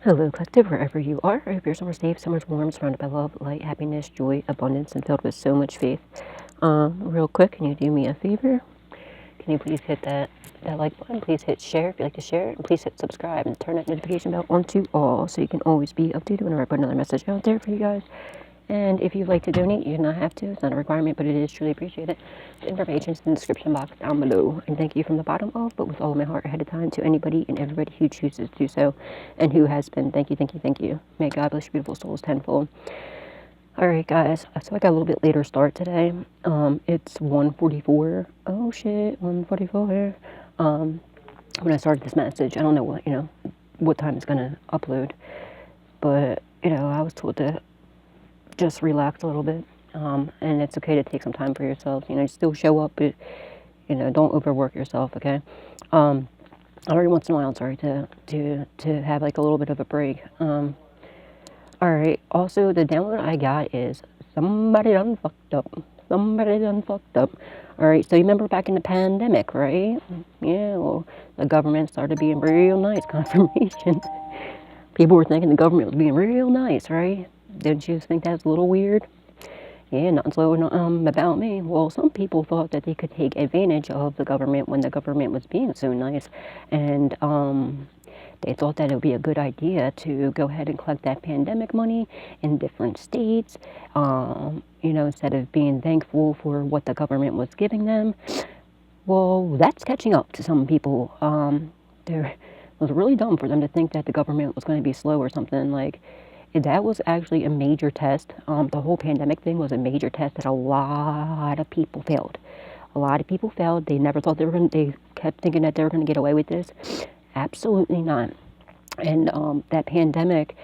Hello, collective, wherever you are. I hope your summer's safe, summer's warm, surrounded by love, light, happiness, joy, abundance, and filled with so much faith. Real quick, can you do me a favor? Can you please hit that like button? Please hit share if you'd like to share it, and please hit subscribe and turn that notification bell on to all so you can always be updated whenever I put another message out there for you guys. And if you'd like to donate, you do not have to. It's not a requirement, but it is truly appreciated. The information is in the description box down below. And thank you from the bottom of, but with all of my heart ahead of time, to anybody and everybody who chooses to do so and who has been. Thank you, thank you, thank you. May God bless your beautiful souls tenfold. All right, guys. So I got a little bit later start today. It's 1:44. Oh shit, 1:44. When I started this message, I don't know what time it's gonna upload, but I was told to just relax a little bit. And it's okay to take some time for yourselves. Still show up, but don't overwork yourself. Okay. Every once in a while, sorry, to have like a little bit of a break. All right. Also, the download I got is somebody done fucked up. Somebody done fucked up. All right. So you remember back in the pandemic, right? Yeah. Well, the government started being real nice. Confirmation. People were thinking the government was being real nice, right? Didn't you think that's a little weird? Yeah, nothing slow about me. Well, some people thought that they could take advantage of the government when the government was being so nice, and they thought that it would be a good idea to go ahead and collect that pandemic money in different states, instead of being thankful for what the government was giving them. Well, that's catching up to some people. It was really dumb for them to think that the government was going to be slow or something. Like, that was actually a major test. The whole pandemic thing was a major test that a lot of people failed. A lot of people failed. They never thought they kept thinking that they were going to get away with this. Absolutely not. And that pandemic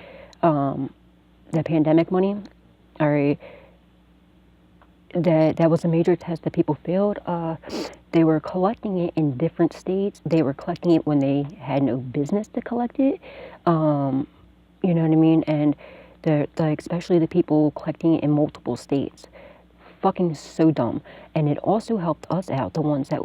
money, all right, that was a major test that people failed. They were collecting it in different states. They were collecting it when they had no business to collect it. You know what I mean? And especially the people collecting it in multiple states. Fucking so dumb. And it also helped us out, the ones that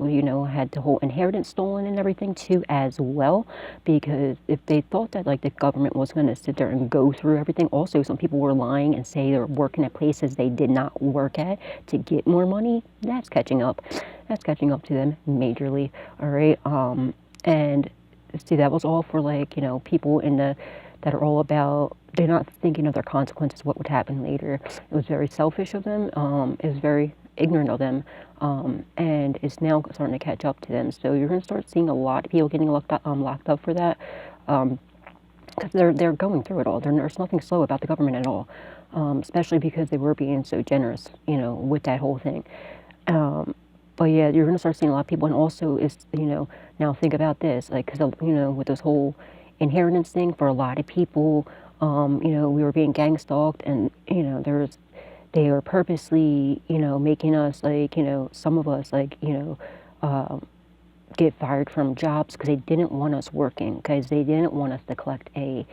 had the whole inheritance stolen and everything too as well. Because if they thought that like the government was going to sit there and go through everything, also some people were lying and say they were working at places they did not work at to get more money. That's catching up. That's catching up to them majorly. All right. And see, that was all for people that are all about, they're not thinking of their consequences, what would happen later. It was very selfish of them. It was very ignorant of them. And it's now starting to catch up to them. So you're going to start seeing a lot of people getting locked up for that. Because they're going through it all. There's nothing slow about the government at all. Especially because they were being so generous, with that whole thing. But yeah, you're going to start seeing a lot of people. And also, now think about this, like, because, with this whole inheritance thing, for a lot of people, we were being gang stalked, and they were purposely, making us some of us get fired from jobs because they didn't want us working, because they didn't want us to collect a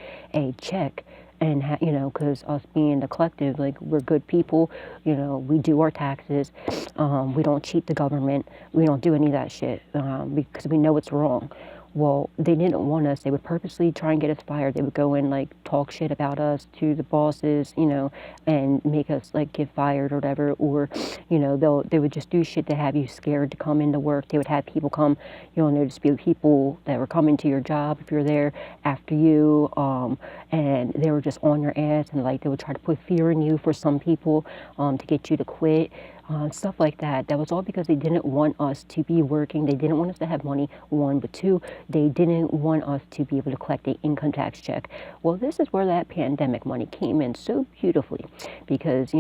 check. And because us being the collective, like, we're good people, we do our taxes, we don't cheat the government, we don't do any of that shit, because we know it's wrong. Well, they didn't want us. They would purposely try and get us fired. They would go and talk shit about us to the bosses, and make us get fired or whatever. Or, they would just do shit to have you scared to come into work. They would have people come, there'd just be people that were coming to your job if you're there after you, and they were just on your ass, and they would try to put fear in you for some people, to get you to quit. Stuff like that. That was all because they didn't want us to be working. They didn't want us to have money, one. But two, they didn't want us to be able to collect an income tax check. Well, this is where that pandemic money came in so beautifully, because,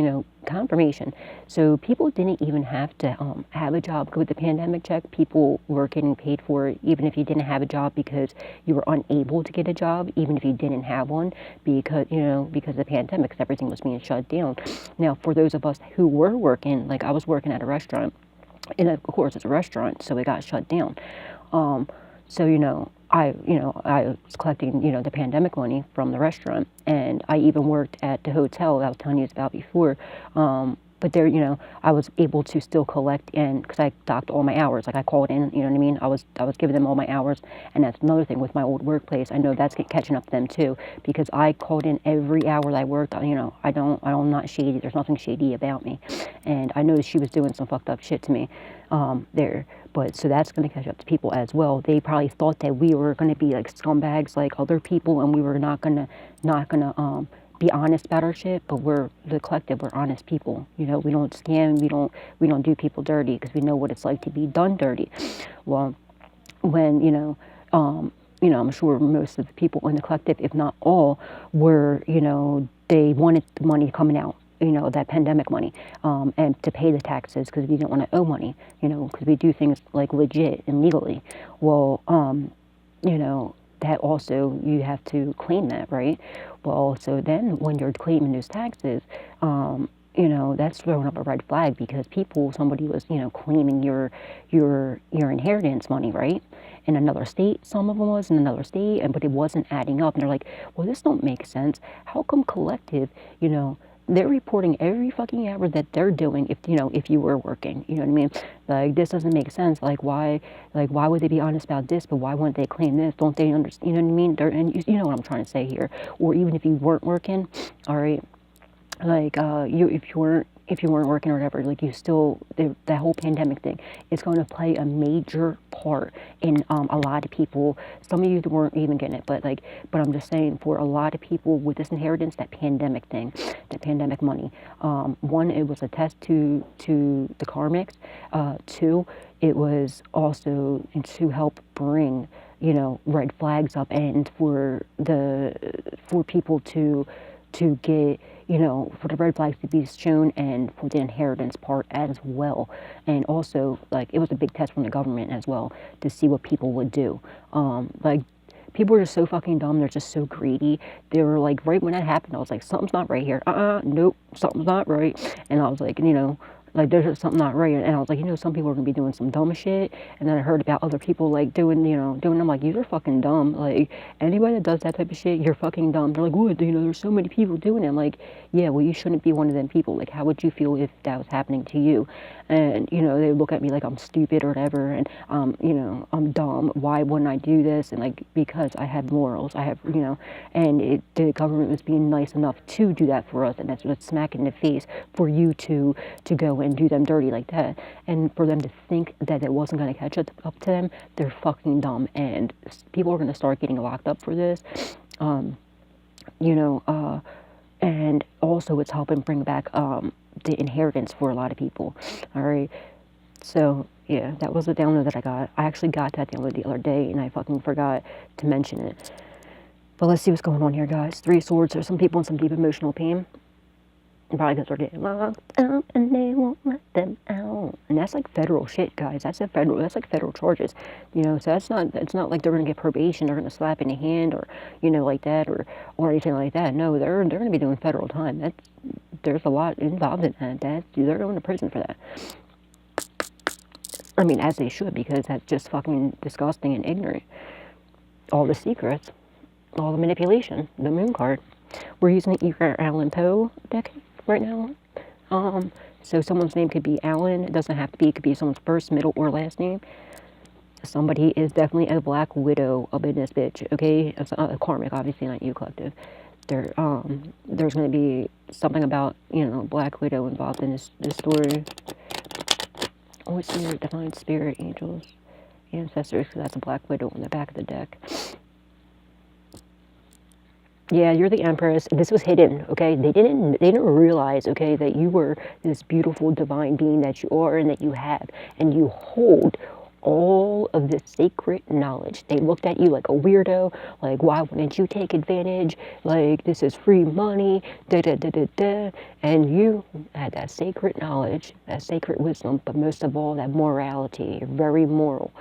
confirmation. So people didn't even have to have a job with the pandemic check. People were getting paid for it even if you didn't have a job, because you were unable to get a job, even if you didn't have one, because of the pandemic, because everything was being shut down. Now, for those of us who were working, like I was working at a restaurant, and of course it's a restaurant, so it got shut down. So I was collecting the pandemic money from the restaurant, and I even worked at the hotel that I was telling you about before. but there, you know, I was able to still collect in because I docked all my hours. Like I called in, you know what I mean? I was giving them all my hours, and that's another thing with my old workplace. I know that's catching up to them too because I called in every hour that I worked. You know, I'm not shady. There's nothing shady about me, and I know she was doing some fucked up shit to me there. But so that's going to catch up to people as well. They probably thought that we were going to be like scumbags like other people, and we were not gonna be honest about our shit. But we're the collective. We're honest people. You know, we don't scam. We don't do people dirty because we know what it's like to be done dirty. Well, when I'm sure most of the people in the collective, if not all, were, you know, they wanted the money coming out, you know, that pandemic money, and to pay the taxes because we didn't want to owe money, you know, because we do things like legit and legally. Well, you know, that also you have to claim that, right? Well, so then when you're claiming those taxes, you know, that's throwing up a red flag because somebody was, you know, claiming your inheritance money, right? In another state, some of them was in another state, but it wasn't adding up. And they're like, well, this don't make sense. How come collective, you know, they're reporting every fucking hour that they're doing if you were working, you know what I mean? Like, this doesn't make sense. Like, why would they be honest about this, but why wouldn't they claim this? Don't they understand, you know what I mean? And you know what I'm trying to say here. Or even if you weren't working, all right, like if you weren't working or whatever, like you still that whole pandemic thing is going to play a major part in a lot of people. Some of you weren't even getting it, but I'm just saying for a lot of people with this inheritance, that pandemic thing, that pandemic money. One, it was a test to the Karmics. Two, it was also to help bring, you know, red flags up and for people to get, you know, for the red flags to be shown and for the inheritance part as well. And also, like, it was a big test from the government as well to see what people would do. Like, people are just so fucking dumb. They're just so greedy. They were like, right when that happened, I was like, something's not right here. Nope, something's not right. And I was like, you know, like there's just something not right. And I was like, you know, some people are gonna be doing some dumb shit. And then I heard about other people like doing I'm like, you're fucking dumb. Like, anybody that does that type of shit, you're fucking dumb. They're like, what? You know, there's so many people doing it. I'm like, yeah, well, you shouldn't be one of them people. Like, how would you feel if that was happening to you? And, you know, they look at me like I'm stupid or whatever, and you know, I'm dumb. Why wouldn't I do this? And like, because I have morals, I have, you know, and the government was being nice enough to do that for us, and that's what's smack in the face for you to go and do them dirty like that, and for them to think that it wasn't going to catch up to them, they're fucking dumb, and people are going to start getting locked up for this, you know, and also it's helping bring back the inheritance for a lot of people. All right, so yeah, that was a download that I got. I actually got that download the other day, and I fucking forgot to mention it. But let's see what's going on here, guys. Three Swords. There's some people in some deep emotional pain. Probably because they're getting locked up and they won't let them out. And that's like federal shit, guys. That's like federal charges. You know, so it's not like they're gonna get probation, they're gonna slap in the hand or, you know, like that or anything like that. No, they're gonna be doing federal time. There's a lot involved in that. They're going to prison for that. I mean, as they should, because that's just fucking disgusting and ignorant. All the secrets, all the manipulation, the moon card. We're using the Edgar Allan Poe deck right now. So someone's name could be Allen. It doesn't have to be. It could be someone's first, middle, or last name. Somebody is definitely a Black Widow up in this bitch. Okay, it's a Karmic, obviously not you, collective. There's going to be something about, you know, Black Widow involved in this story. Holy Spirit, Divine Spirit, Angels, Ancestors, because that's a Black Widow on the back of the deck. Yeah, you're the Empress. This was hidden, okay? They didn't realize, okay, that you were this beautiful divine being that you are and that you have, and you hold all of this sacred knowledge. They looked at you like a weirdo, like, why wouldn't you take advantage? Like, this is free money, da da da da da. And you had that sacred knowledge, that sacred wisdom, but most of all, that morality. You're very moral,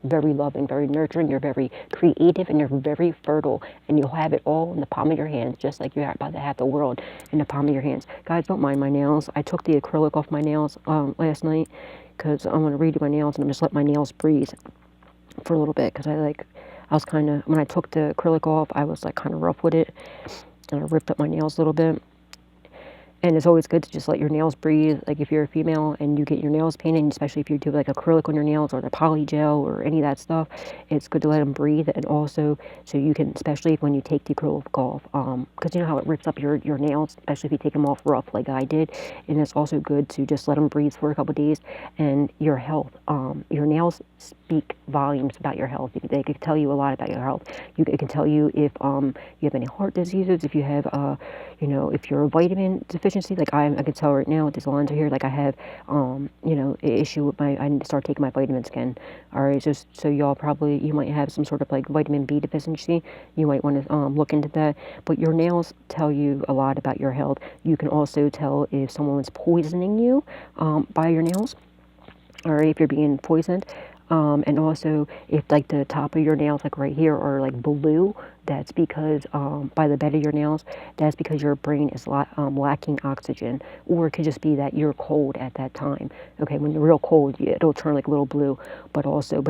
very loving, very nurturing. You're very creative, and you're very fertile, and you'll have it all in the palm of your hands, just like you're about to have the world in the palm of your hands. Guys, don't mind my nails. I took the acrylic off my nails last night, because I'm going to redo my nails, and I'm just let my nails breathe for a little bit, because I was kind of, when I took the acrylic off, I was like kind of rough with it, and I ripped up my nails a little bit, And it's always good to just let your nails breathe. Like if you're a female and you get your nails painted, especially if you do like acrylic on your nails or the poly gel or any of that stuff, it's good to let them breathe. And also, so you can, especially when you take the acrylic off, because you know how it rips up your nails, especially if you take them off rough like I did. And it's also good to just let them breathe for a couple of days. And your health, your nails speak volumes about your health. They can tell you a lot about your health. It can tell you if you have any heart diseases, if you have you know, if you're a vitamin deficiency, like I can tell right now with these lines here, like I have, you know, an issue with I need to start taking my vitamins again. All right, just so y'all probably, you might have some sort of like vitamin B deficiency. You might want to look into that. But your nails tell you a lot about your health. You can also tell if someone's poisoning you by your nails, or if you're being poisoned. And also, if like the top of your nails, like right here, are like blue, that's because by the bed of your nails, that's because your brain is lacking oxygen. Or it could just be that you're cold at that time. Okay, when you're real cold, it'll turn like a little blue. But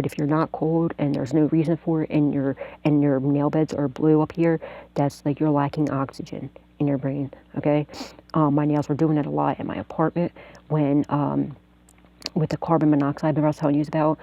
if you're not cold and there's no reason for it, and your nail beds are blue up here, that's like you're lacking oxygen in your brain. Okay, my nails were doing that a lot in my apartment when. With the carbon monoxide, remember I was telling you about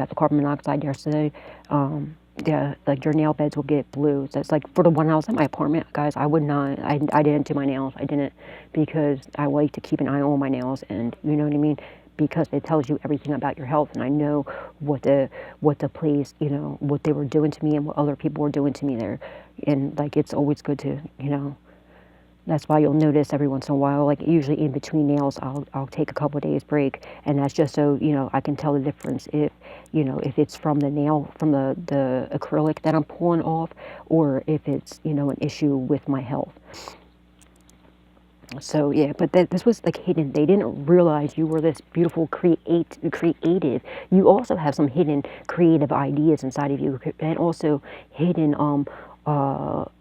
the carbon monoxide yesterday. Yeah, like your nail beds will get blue. So it's like for the one house at my apartment, guys, I would not. I didn't do my nails. I didn't, because I like to keep an eye on my nails, and you know what I mean. Because it tells you everything about your health, and I know what the place, you know, what they were doing to me and what other people were doing to me there, and like it's always good to, you know. That's why you'll notice every once in a while, like usually in between nails, I'll take a couple of days break, and that's just so, you know, I can tell the difference if, you know, if it's from the nail, from the acrylic that I'm pulling off, or if it's, you know, an issue with my health. So yeah, but this was like hidden. They didn't realize you were this beautiful creative. You also have some hidden creative ideas inside of you, and also hidden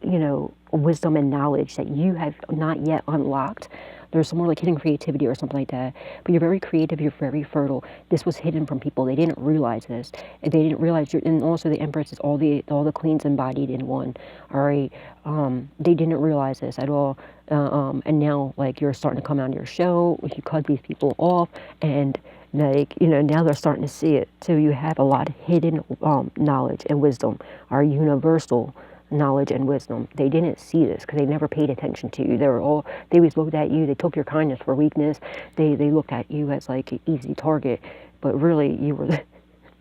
you know, wisdom and knowledge that you have not yet unlocked. There's some more like hidden creativity or something like that. But you're very creative, you're very fertile. This was hidden from people. They didn't realize this. They didn't realize and also the Empress is all the queens embodied in one. All right. They didn't realize this at all. And now like you're starting to come out of your show, you cut these people off, and like, you know, now they're starting to see it. So you have a lot of hidden knowledge and wisdom, are universal knowledge and wisdom. They didn't see this because they never paid attention to you. They always looked at you. They took your kindness for weakness. They looked at you as like an easy target, but really you were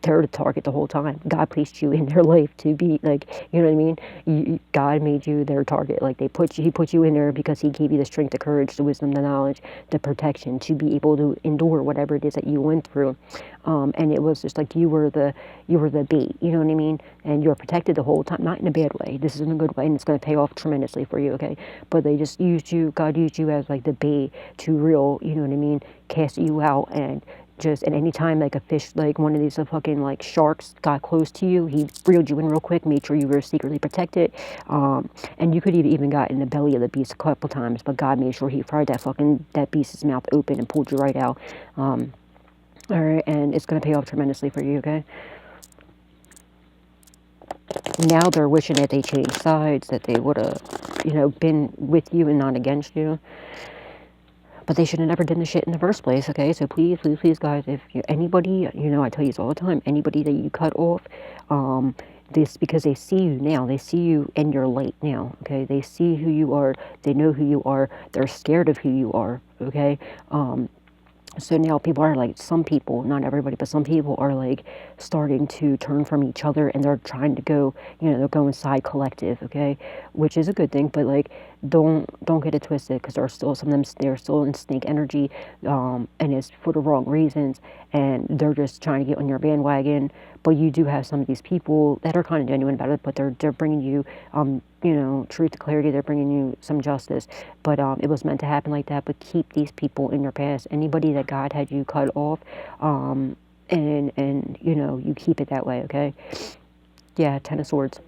they're the target the whole time. God placed you in their life to be like, you know what I mean? God made you their target. Like He put you in there because He gave you the strength, the courage, the wisdom, the knowledge, the protection to be able to endure whatever it is that you went through. And it was just like you were the bait. You know what I mean? And you were protected the whole time, not in a bad way. This is in a good way, and it's going to pay off tremendously for you. Okay, but they just used you. God used you as like the bait to reel. You know what I mean? Cast you out and. Just at any time, like a fish, like one of these fucking like sharks got close to you, he reeled you in real quick, made sure you were secretly protected, and you could have even got in the belly of the beast a couple times, but God made sure He fried that beast's mouth open and pulled you right out. All right, and it's gonna pay off tremendously for you. Okay. Now they're wishing that they changed sides, that they would have, you know, been with you and not against you. But they should have never done the shit in the first place, okay? So please, please, please, guys, if anybody, you know, I tell you this all the time, anybody that you cut off, this, because they see you now, they see you in your light now, okay? They see who you are, they know who you are, they're scared of who you are, okay? So now people are like, some people, not everybody, but some people are like starting to turn from each other, and they're trying to go, you know, they're going side collective, okay, which is a good thing, but like don't get it twisted, because there are still some of them, they're still in snake energy, and it's for the wrong reasons, and they're just trying to get on your bandwagon. But you do have some of these people that are kind of genuine about it, but they're bringing you you know, truth to clarity. They're bringing you some justice, but it was meant to happen like that. But keep these people in your past. Anybody that God had you cut off, and you know, you keep it that way, okay? Yeah, Ten of Swords.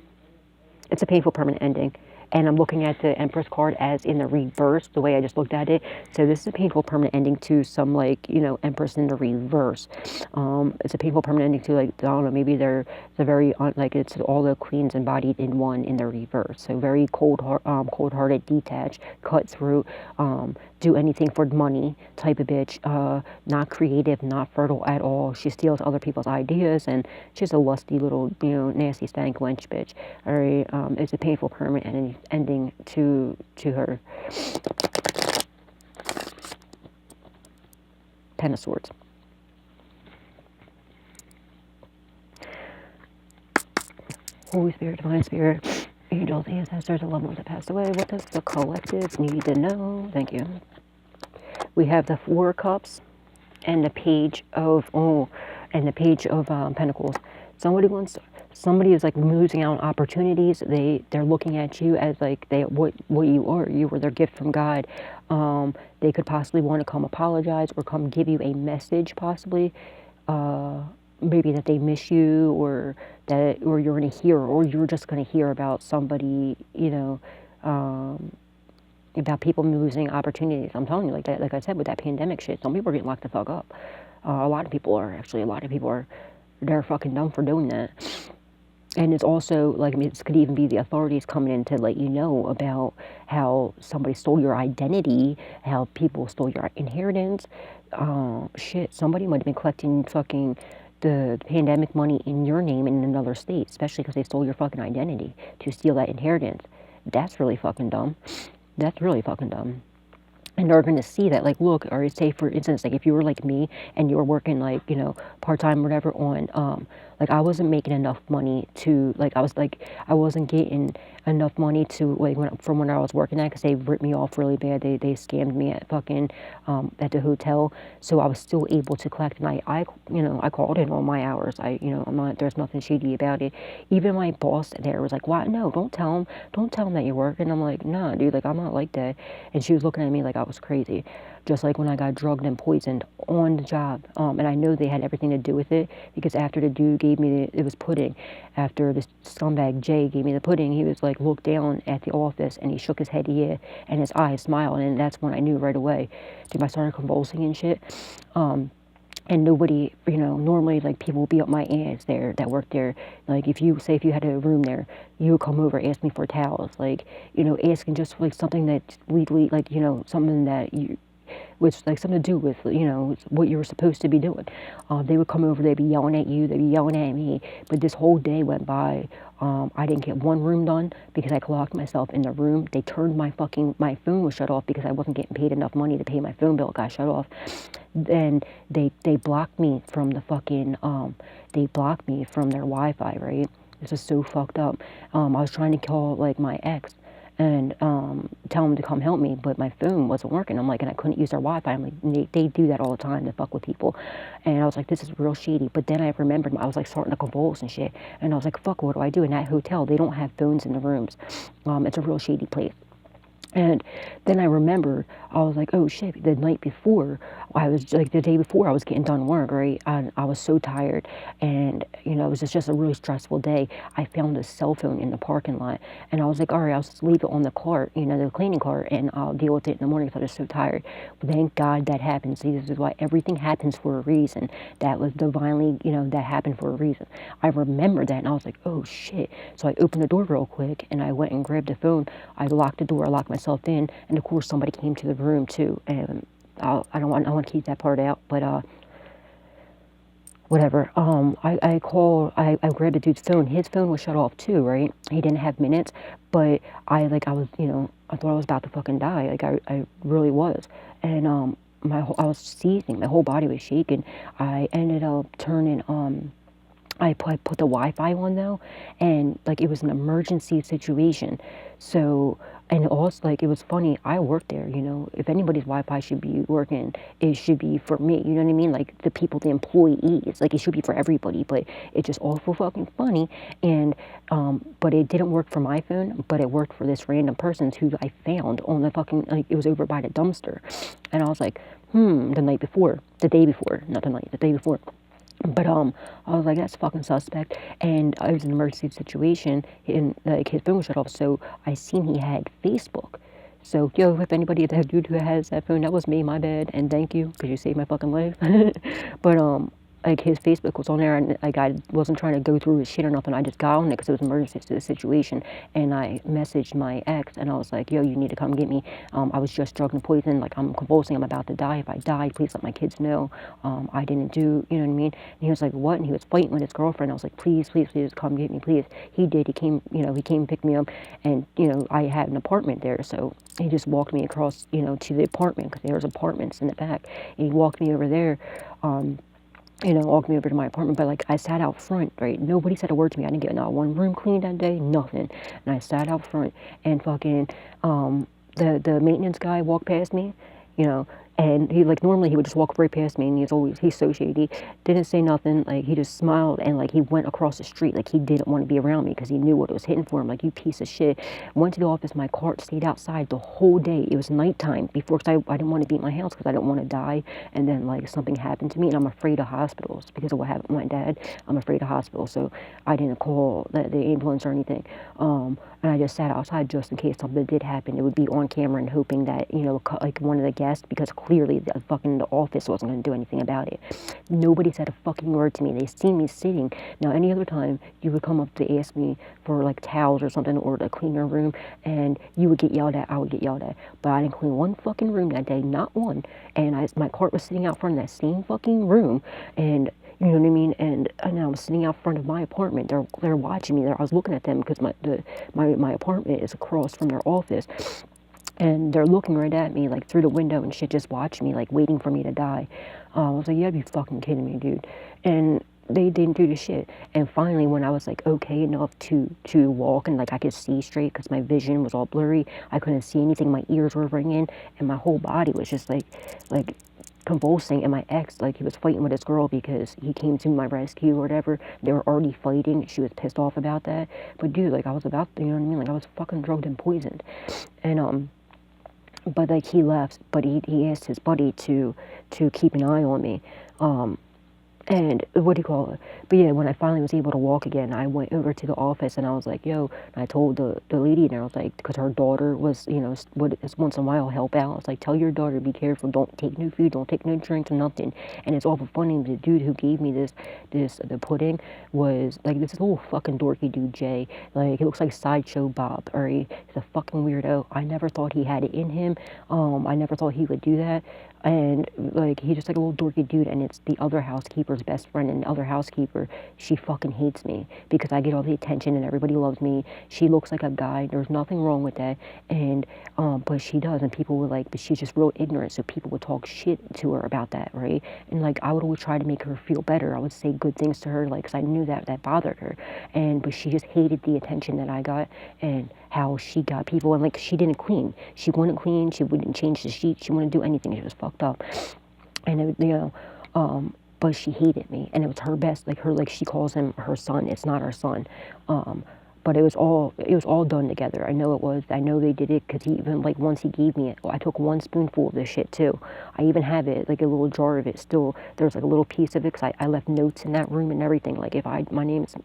It's a painful permanent ending. And I'm looking at the Empress card as in the reverse, the way I just looked at it. So this is a painful permanent ending to some, like, you know, Empress in the reverse. It's a painful permanent ending to, like, I don't know, maybe they're very, like, it's all the queens embodied in one in the reverse. So very cold-hearted, detached, cut through, do anything for money type of bitch, not creative, not fertile at all. She steals other people's ideas, and she's a lusty little, you know, nasty stank wench bitch. All right, it's a painful permanent ending to her. Ten of Swords. Holy Spirit, Divine Spirit, angels, ancestors, and loved ones that passed away. What does the collective need to know? Thank you. We have the Four Cups and the Page of Pentacles. Somebody is like losing out on opportunities. They're looking at you as like what you are. You were their gift from God. They could possibly want to come apologize or come give you a message, possibly. Maybe that they miss you, or you're going to hear, or you're just going to hear about somebody, you know, about people losing opportunities. I'm telling you, like I said, with that pandemic shit, some people are getting locked the fuck up. A lot of people are. They're fucking dumb for doing that. And it's also, like, I mean, this could even be the authorities coming in to let you know about how somebody stole your identity, how people stole your inheritance. Shit, somebody might have been collecting fucking the pandemic money in your name in another state, especially because they stole your fucking identity to steal that inheritance. That's really fucking dumb. That's really fucking dumb. And they're going to see that, like, look, or say, for instance, like, if you were like me and you were working, like, you know, part-time or whatever on, like, I wasn't making enough money to, like, I wasn't getting enough money to, like, from when I was working at, because they ripped me off really bad. They scammed me at fucking, at the hotel. So I was still able to collect, and I you know, I called in all my hours. You know, there's nothing shady about it. Even my boss there was like, what? No, don't tell him that you're working. I'm like, nah, dude, like, I'm not like that. And she was looking at me like I was crazy. Just like when I got drugged and poisoned on the job. And I know they had everything to do with it, because after the dude gave me it was pudding. After this scumbag Jay gave me the pudding, he was like, looked down at the office and he shook his head, yeah, and his eyes smiled. And that's when I knew right away. Dude, I started convulsing and shit. And nobody, you know, normally, like, people would be up my ass there that work there. Like, if you had a room there, you would come over, ask me for towels. Like, you know, asking just, like, something that's legally, like, you know, something that you, which, like, something to do with, you know, what you were supposed to be doing. They would come over, they'd be yelling at you, they'd be yelling at me. But this whole day went by. I didn't get one room done because I locked myself in the room. They turned my phone was shut off because I wasn't getting paid enough money to pay my phone bill. It got shut off. Then they blocked me from the fucking, they blocked me from their Wi-Fi, right? This is so fucked up. I was trying to call, like, my ex and tell him to come help me, but my phone wasn't working. I'm like, and I couldn't use their Wi-Fi. I'm like, they do that all the time to fuck with people. And I was like, this is real shady. But then I remembered, I was like starting to convulse and shit. And I was like, fuck, what do I do? In that hotel, they don't have phones in the rooms. It's a real shady place. And then I remembered, I was like, oh shit, the night before, the day before I was getting done work, right? I was so tired, and, you know, it was just a really stressful day. I found a cell phone in the parking lot, and I was like, all right, I'll just leave it on the cart, you know, the cleaning cart, and I'll deal with it in the morning because I was so tired. But thank God that happened. See, this is why everything happens for a reason. That was divinely, you know, that happened for a reason. I remembered that, and I was like, oh shit. So I opened the door real quick, and I went and grabbed the phone. I locked the door, I locked myself in, and of course somebody came to the room too, and I want to keep that part out, but whatever. I grabbed the dude's phone. His phone was shut off too, right? He didn't have minutes, but I was, you know, I thought I was about to fucking die. Like, I really was. And I was seizing, my whole body was shaking. I ended up turning I put the Wi-Fi on though, and, like, it was an emergency situation. So, and also, like, it was funny, I worked there, you know, if anybody's Wi-Fi should be working, it should be for me, you know what I mean? Like, the people, the employees, like, it should be for everybody, but it's just awful fucking funny. And, but it didn't work for my phone, but it worked for this random person who I found on the fucking, like, it was over by the dumpster. And I was like, the day before, not the night, the day before. But I was like, that's fucking suspect. And I was in an emergency situation, and like his phone was shut off, so I seen he had Facebook. So yo, if anybody, that dude who has that phone, that was me, my bad, and thank you because you saved my fucking life. But like his Facebook was on there, and like I wasn't trying to go through his shit or nothing. I just got on it because it was an emergency to the situation, and I messaged my ex, and I was like, yo, you need to come get me. I was just drugged and poisoned, like I'm convulsing, I'm about to die. If I die, please let my kids know. I didn't do, you know what I mean? And he was like, what? And he was fighting with his girlfriend. I was like, please, please, please come get me, please. He did. He came, he came pick me up, and I had an apartment there, so he just walked me across, to the apartment because there was apartments in the back. And he walked me over there. Walked me over to my apartment, but like I sat out front, right? Nobody said a word to me. I didn't get not one room cleaned that day, nothing. And I sat out front, and fucking the maintenance guy walked past me, you know, and he like normally he would just walk right past me, and he's so shady. Didn't say nothing. Like he just smiled, and like he went across the street, like he didn't want to be around me because he knew what it was hitting for him. Like, you piece of shit. Went to the office. My cart stayed outside the whole day. It was nighttime before, because I didn't want to be at my house because I didn't want to die, and then like something happened to me, and I'm afraid of hospitals because of what happened to my dad. I'm afraid of hospitals, so I didn't call the ambulance or anything. And I just sat outside just in case something did happen. It would be on camera, and hoping that, like one of the guests, because clearly the office wasn't going to do anything about it. Nobody said a fucking word to me. They seen me sitting. Now, any other time, you would come up to ask me for like towels or something, or to clean your room, and you would get yelled at. I would get yelled at. But I didn't clean one fucking room that day, not one. And my cart was sitting out front of that same fucking room, and you know what I mean? And I was sitting out front of my apartment. They're watching me. I was looking at them because my apartment is across from their office. And they're looking right at me, like through the window and shit, just watching me, like waiting for me to die. I was like, you gotta be fucking kidding me, dude. And they didn't do the shit. And finally, when I was like okay enough to walk, and like I could see straight because my vision was all blurry, I couldn't see anything. My ears were ringing, and my whole body was just like convulsing. And my ex, like, he was fighting with his girl because he came to my rescue or whatever. They were already fighting. She was pissed off about that. But dude, like, I was about, you know what I mean? Like, I was fucking drugged and poisoned. And but like he left, but he asked his buddy to keep an eye on me. And what do you call it? But yeah, when I finally was able to walk again, I went over to the office, and I was like, yo, and I told the lady, and I was like, because her daughter was, would once in a while help out. I was like, tell your daughter, be careful, don't take no food, don't take no drinks, nothing. And it's awful funny, the dude who gave me the pudding was like this little fucking dorky dude, Jay. Like, he looks like Sideshow Bob, or he's a fucking weirdo. I never thought he had it in him. I never thought he would do that. And like, he's just like a little dorky dude, and it's the other housekeeper's best friend, and the other housekeeper, she fucking hates me because I get all the attention and everybody loves me. She looks like a guy. There's nothing wrong with that. And but she does, and people were like, but she's just real ignorant, so people would talk shit to her about that, right? And like, I would always try to make her feel better. I would say good things to her, like, because I knew that bothered her. But she just hated the attention that I got, and how she got people, and like, she didn't clean. She wouldn't clean. She wouldn't change the sheets. She wouldn't do anything. She was fucked up. And it, but she hated me, and it was her best, like she calls him her son. It's not her son. But it was all done together. I know it was. I know they did it because he even, like, once he gave me it, I took one spoonful of this shit too. I even have it, like a little jar of it still. There's like a little piece of it because I left notes in that room and everything. Like, my name's,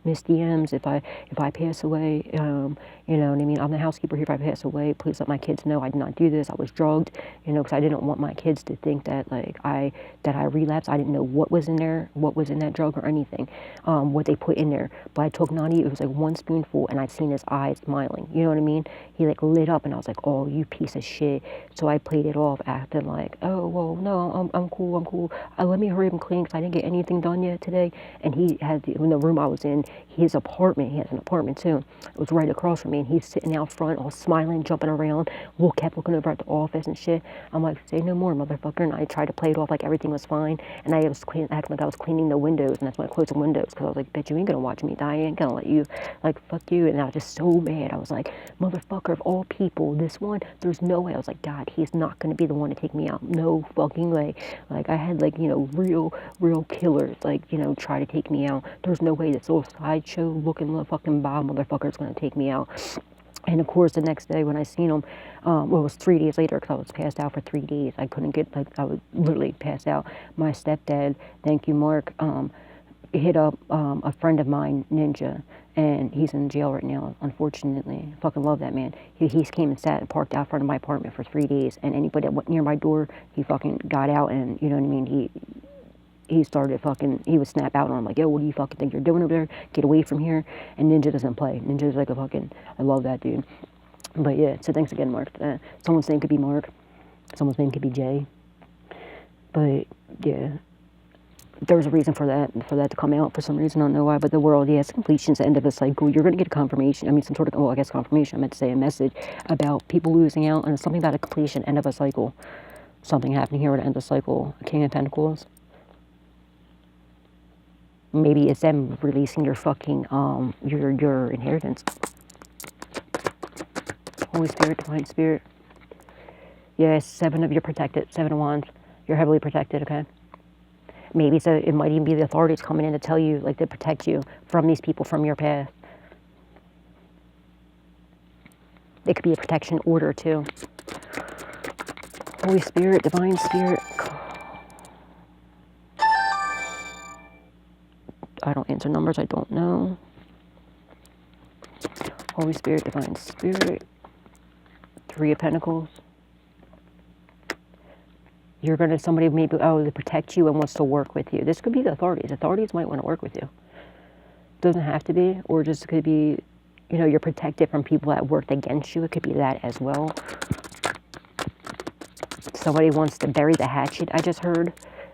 Misty M's. If I pass away, you know what I mean? I'm the housekeeper here. If I pass away, please let my kids know I did not do this. I was drugged, because I didn't want my kids to think that I relapsed. I didn't know what was in there, what was in that drug or anything, what they put in there. But I took it was like one spoonful, and I'd seen his eyes smiling. You know what I mean? He like lit up, and I was like, oh, you piece of shit. So I played it off, acting like, oh, well, no, I'm cool. Let me hurry up and clean because I didn't get anything done yet today. And he had in the room I was in, his apartment. He has an apartment too. It was right across from me, and he's sitting out front, all smiling, jumping around. Kept looking over at the office and shit. I'm like, say no more, motherfucker. And I tried to play it off like everything was fine, and I was acting like I was cleaning the windows, and that's when I closed the windows because I was like, bitch, you ain't gonna watch me die. I ain't gonna let you, like, fuck you. And I was just so mad. I was like, motherfucker, of all people, this one, there's no way. I was like, God, he's not gonna be the one to take me out. No fucking way. Like, I had, like, real killers, like, try to take me out. There's no way this little sideshow looking little fucking Bob motherfucker is gonna take me out. And of course, the next day when I seen him, well, it was 3 days later because I was passed out for 3 days. I couldn't get, like, I was literally passed out. My stepdad, thank you, Mark, hit up a friend of mine, Ninja, and he's in jail right now, unfortunately. I fucking love that man. He came and sat and parked out front of my apartment for 3 days, and anybody that went near my door, he fucking got out, and you know what I mean? He started fucking, he would snap out on him like, yo, what do you fucking think you're doing over there? Get away from here. And Ninja doesn't play. Ninja's like a fucking, I love that dude. But yeah, so thanks again, Mark. Someone's name could be Mark. Someone's name could be Jay. But yeah, there's a reason for that to come out for some reason. I don't know why, but the world, yes, completion's the end of a cycle. You're going to get a confirmation. I mean, some sort of, well, I guess confirmation. I meant to say a message about people losing out, and it's something about a completion, end of a cycle. Something happening here at the end of the cycle. King of Pentacles. Maybe it's them releasing your fucking, your inheritance. Holy Spirit, Divine Spirit. Yes, 7 of you're protected. 7 of Wands. You're heavily protected, okay? Maybe so it might even be the authorities coming in to tell you, like, to protect you from these people from your past. It could be a protection order, too. Holy Spirit, Divine Spirit. I don't answer numbers, I don't know. Holy Spirit, Divine Spirit. 3 of Pentacles. You're going to, somebody maybe, to protect you and wants to work with you. This could be the authorities. Authorities might want to work with you. Doesn't have to be, or just could be, you know, you're protected from people that worked against you. It could be that as well. Somebody wants to bury the hatchet, I just heard.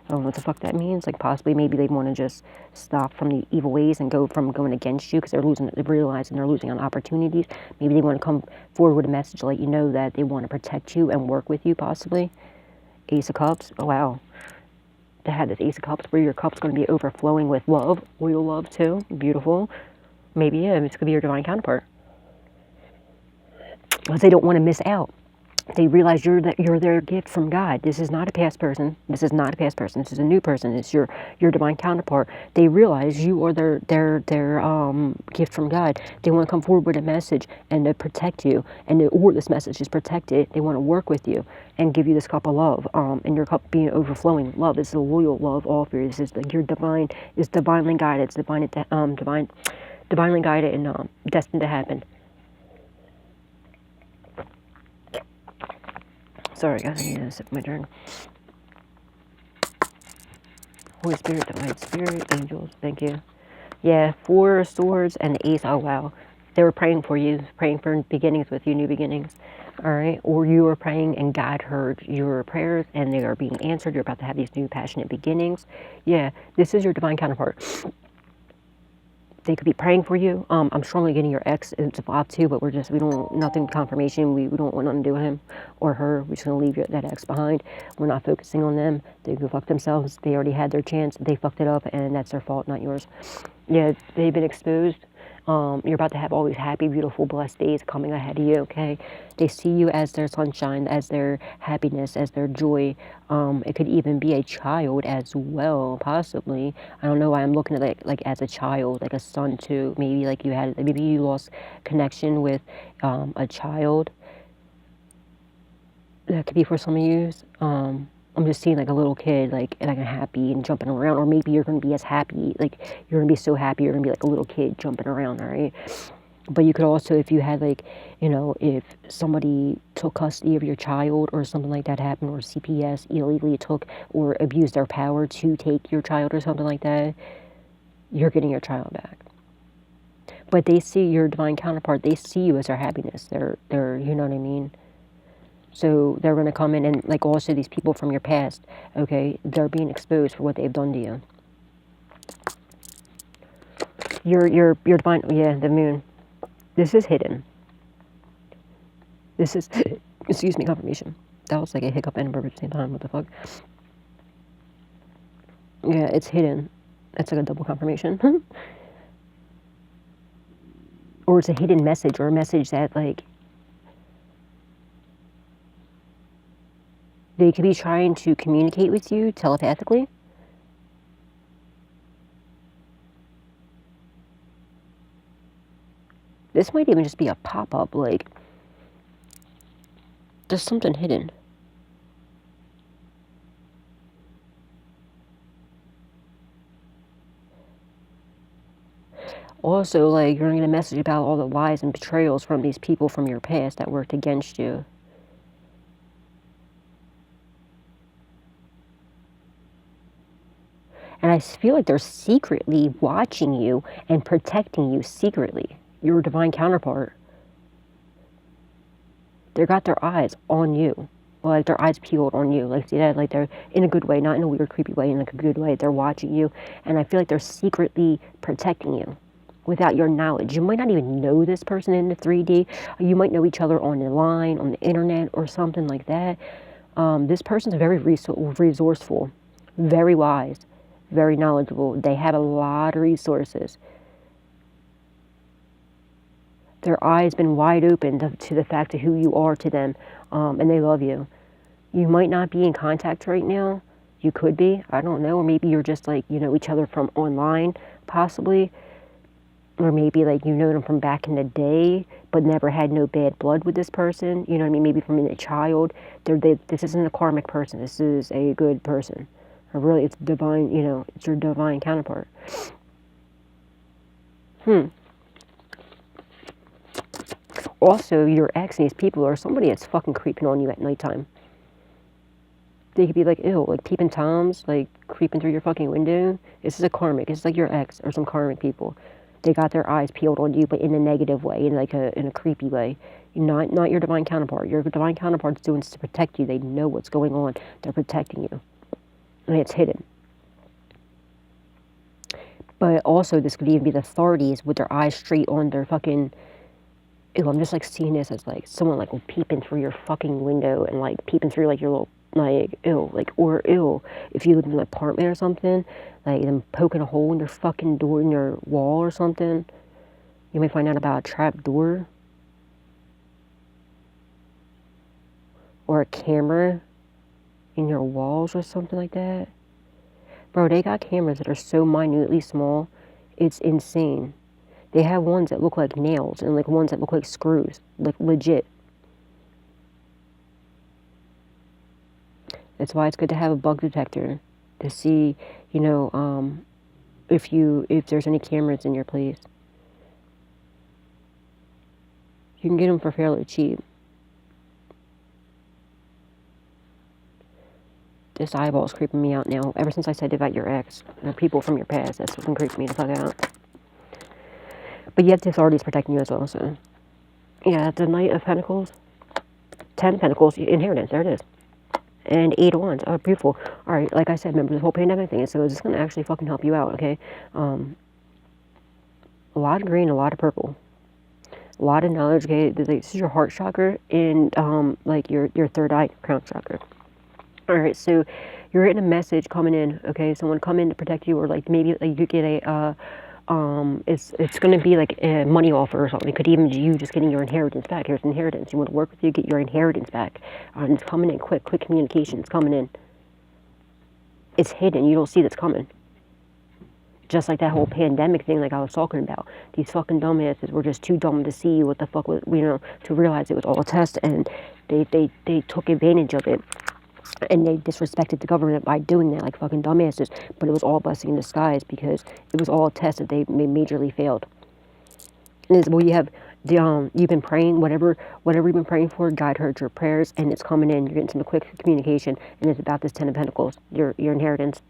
I don't know what the fuck that means. Like, possibly maybe they want to just stop from the evil ways and go from going against you because they're realizing they're losing on opportunities. Maybe they want to come forward with a message to let you know that they want to protect you and work with you, possibly. Ace of Cups. Oh, wow. To have this Ace of Cups where your cup's going to be overflowing with love. Royal love, too. Beautiful. Maybe, yeah, this could be your divine counterpart. Because they don't want to miss out. They realize you're their gift from God. This is not a past person. This is not a past person. This is a new person. It's your divine counterpart. They realize you are their gift from God. They want to come forward with a message and to protect you. And or this message is protected. They want to work with you and give you this cup of love. And your cup being overflowing love. This is a loyal love offer. This is like your divine is divinely guided. It's divinely guided and destined to happen. Sorry guys, I need to sip my drink. Holy Spirit, Divine Spirit, angels, thank you. Yeah, 4 swords and the Ace, oh wow. They were praying for you, praying for beginnings with you, new beginnings. Alright, or you were praying and God heard your prayers and they are being answered. You're about to have these new passionate beginnings. Yeah, this is your divine counterpart. They could be praying for you. I'm strongly getting your ex involved too, but we don't, nothing confirmation. We don't want nothing to do with him or her. We're just going to leave that ex behind. We're not focusing on them. They go fuck themselves. They already had their chance. They fucked it up, and that's their fault, not yours. Yeah, they've been exposed. You're about to have all these happy, beautiful, blessed days coming ahead of you, okay? They see you as their sunshine, as their happiness, as their joy. It could even be a child as well, possibly. I don't know why I'm looking at it like as a child, like a son too. Maybe like maybe you lost connection with a child. That could be for some of you. I'm just seeing like a little kid, like happy and jumping around, or maybe you're going to be as happy, like you're going to be so happy, you're going to be like a little kid jumping around, all right? But you could also, if you had like, you know, if somebody took custody of your child or something like that happened, or CPS illegally took or abused their power to take your child or something like that, you're getting your child back. But they see your divine counterpart, they see you as their happiness, they're you know what I mean? So they're going to come in and, like, also these people from your past, okay, they're being exposed for what they've done to you. Your divine, yeah, the moon. This is hidden. This is, excuse me, confirmation. That was like a hiccup and a burp at the same time, what the fuck? Yeah, it's hidden. That's like a double confirmation. Or it's a hidden message, or a message that, like, they could be trying to communicate with you telepathically. This might even just be a pop-up, like, there's something hidden. Also, like, you're gonna get a message about all the lies and betrayals from these people from your past that worked against you. And I feel like they're secretly watching you and protecting you secretly. Your divine counterpart. They got their eyes on you. Like, their eyes peeled on you. Like, see that? Like, they're in a good way, not in a weird, creepy way, in like a good way. They're watching you. And I feel like they're secretly protecting you without your knowledge. You might not even know this person in the 3D. You might know each other on the line, on the internet, or something like that. This person's very resourceful, very wise, very knowledgeable. They have a lot of resources. Their eyes been wide open to the fact of who you are to them, and they love you. You might not be in contact right now. You could be. I don't know. Or maybe you're just like, you know each other from online, possibly. Or maybe like you know them from back in the day, but never had no bad blood with this person. You know what I mean? Maybe from a child. This isn't a karmic person. This is a good person. Or really, it's divine. You know, it's your divine counterpart. Also, your ex and these people are somebody that's fucking creeping on you at nighttime. They could be like, ew, like peeping toms, like creeping through your fucking window. This is a karmic. It's like your ex or some karmic people. They got their eyes peeled on you, but in a negative way, in a creepy way. Not your divine counterpart. Your divine counterpart's doing this to protect you. They know what's going on. They're protecting you, and it's hidden. But also, this could even be the authorities with their eyes straight on their fucking. Ew, I'm just like seeing this as like someone like peeping through your fucking window and like peeping through like your little like ew, like or ew, if you live in an apartment or something, like them poking a hole in your fucking door in your wall or something. You may find out about a trap door or a camera in your walls or something like that. Bro, they got cameras that are so minutely small, it's insane. They have ones that look like nails and like ones that look like screws, like legit. That's why it's good to have a bug detector to see, you know, if there's any cameras in your place. You can get them for fairly cheap. This eyeball's creeping me out now. Ever since I said about your ex, or people from your past, that's fucking creeping me the fuck out. But yet the authorities protecting you as well, so. Yeah, the Knight of Pentacles. 10 Pentacles, inheritance, there it is. And 8 of Wands, oh, beautiful. Alright, like I said, remember this whole pandemic thing, so it's gonna actually fucking help you out, okay? A lot of green, a lot of purple. A lot of knowledge, okay? This is your heart chakra and, like, your third eye, crown chakra. Alright, so you're getting a message coming in, okay? Someone come in to protect you, or like maybe like you get a, it's going to be like a money offer or something. It could even be you just getting your inheritance back. Here's inheritance. You want to work with you, get your inheritance back. And it's coming in quick communication. It's coming in. It's hidden. You don't see that's coming. Just like that whole pandemic thing like I was talking about. These fucking dumbasses were just too dumb to see what the fuck was, you know, to realize it was all a test, and they took advantage of it. And they disrespected the government by doing that like fucking dumbasses. But it was all a blessing in disguise because it was all a test that they majorly failed. And it's, well, you have the, you've been praying, whatever you've been praying for, God heard your prayers, and it's coming in. You're getting some quick communication, and it's about this 10 of Pentacles, your inheritance.